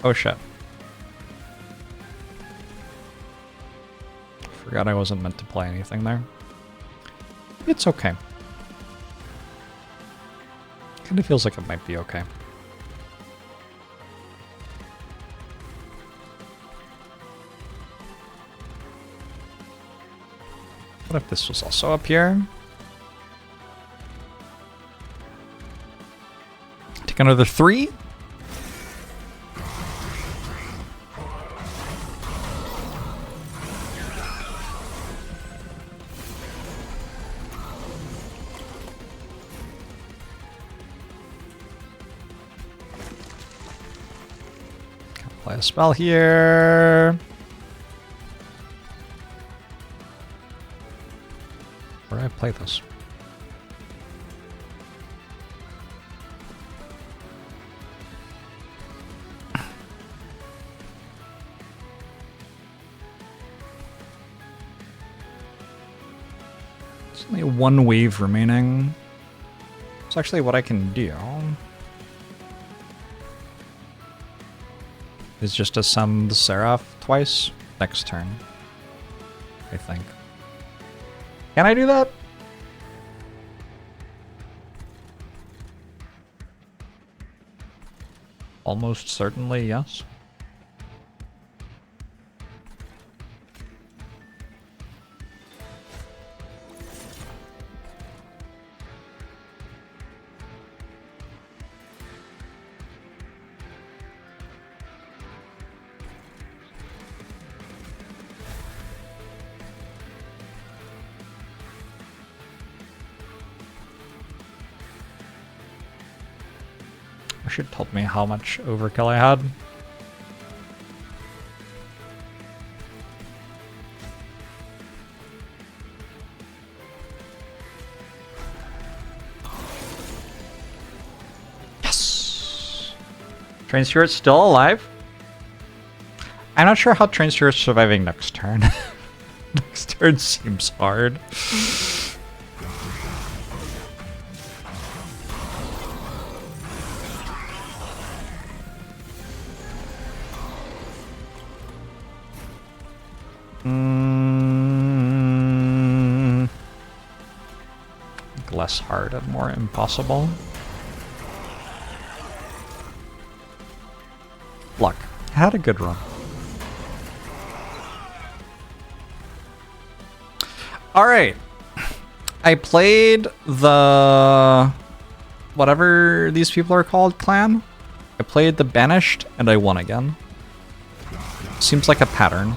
Oh shit. Forgot I wasn't meant to play anything there. It's okay. Kinda feels like it might be okay. What if this was also up here? Take another 3. Play a spell here. Where do I play this? There's only 1 wave remaining. It's actually what I can do. Is just to summon the Seraph twice next turn, I think. Can I do that? Almost certainly, yes. Should have told me how much overkill I had. Yes! Train Spirit's still alive. I'm not sure how Train Spirit's surviving next turn. Next turn seems hard. Less hard and more impossible. Luck. Had a good run. Alright. I played the... whatever these people are called, clan. I played the Banished, and I won again. Seems like a pattern.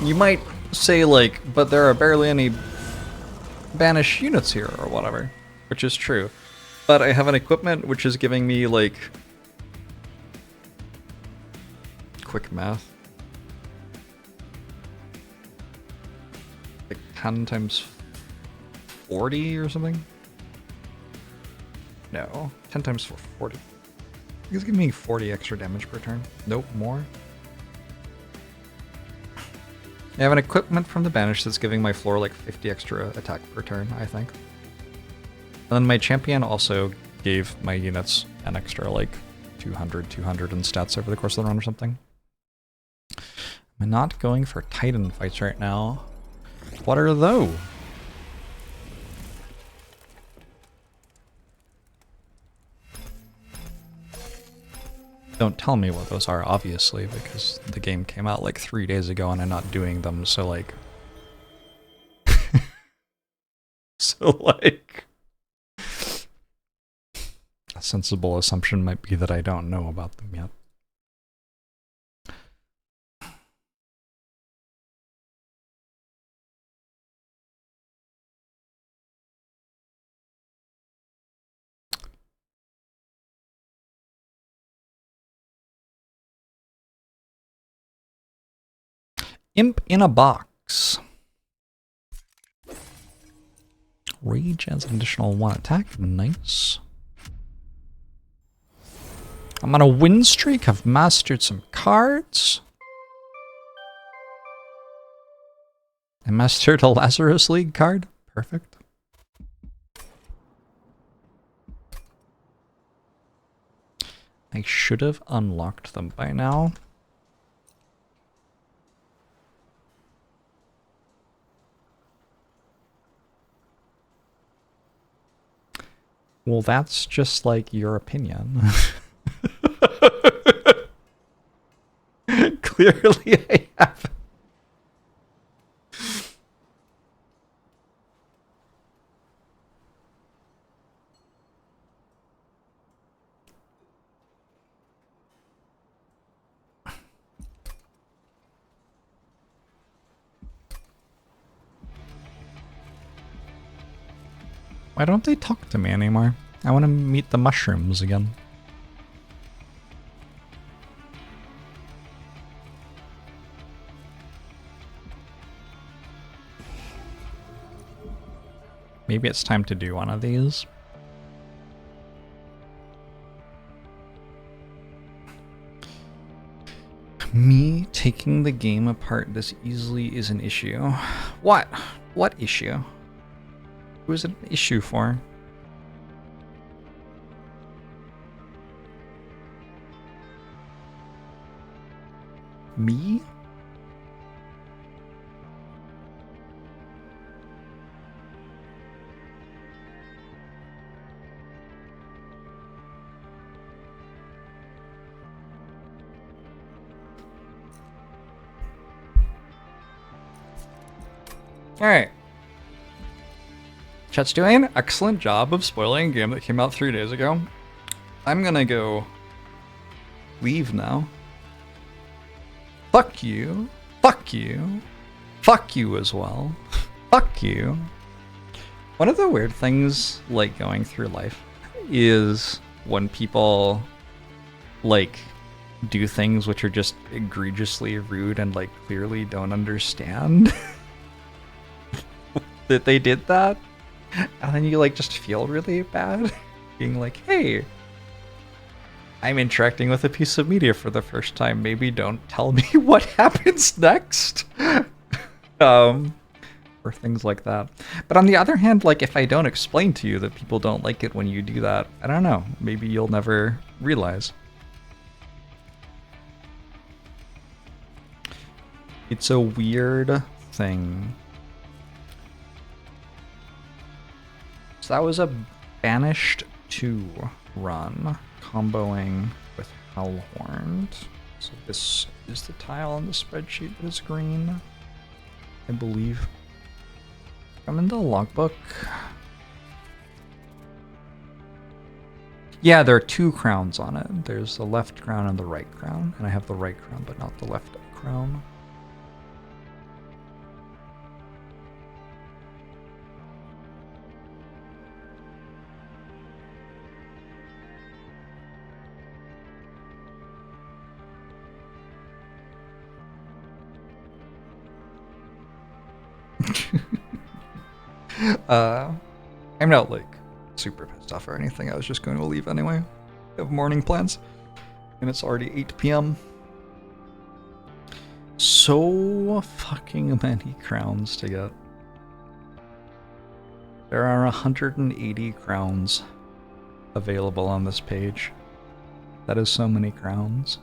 You might say, like, but there are barely any banished units here, or whatever. Which is true. But I have an equipment which is giving me, like... quick math. Like 10 times 40 or something? No. 10 times 40. It's giving me 40 extra damage per turn. Nope, more. I have an equipment from the Banished that's giving my floor like 50 extra attack per turn, I think. And then my champion also gave my units an extra like 200 in stats over the course of the run or something. I'm not going for Titan fights right now. What are those? Don't tell me what those are, obviously, because the game came out like 3 days ago and I'm not doing them, so like... so like... a sensible assumption might be that I don't know about them yet. Imp in a box. Rage adds an additional 1 attack. Nice. I'm on a win streak. I've mastered some cards. I mastered a Lazarus League card. Perfect. I should have unlocked them by now. Well, that's just like your opinion. Clearly I haven't. Why don't they talk to me anymore? I want to meet the mushrooms again. Maybe it's time to do one of these. Me taking the game apart this easily is an issue. What? What issue? Who is it an issue for? Me? Alright. Chat's doing an excellent job of spoiling a game that came out 3 days ago. I'm gonna go leave now. Fuck you. Fuck you. Fuck you as well. Fuck you. One of the weird things, like, going through life is when people, like, do things which are just egregiously rude and, like, clearly don't understand that they did that, and then you like just feel really bad being like, hey, I'm interacting with a piece of media for the first time, maybe don't tell me what happens next. Or things like that. But on the other hand, like, if I don't explain to you that people don't like it when you do that, I don't know, maybe you'll never realize. It's a weird thing. So that was a Banished 2 run, comboing with Hellhorned. So this is the tile on the spreadsheet that is green, I believe. I'm in the logbook. Yeah, there are 2 crowns on it. There's the left crown and the right crown, and I have the right crown but not the left crown. I'm not like super pissed off or anything. I was just going to leave anyway. I have morning plans, and it's already 8 p.m. So fucking many crowns to get. There are 180 crowns available on this page. That is so many crowns.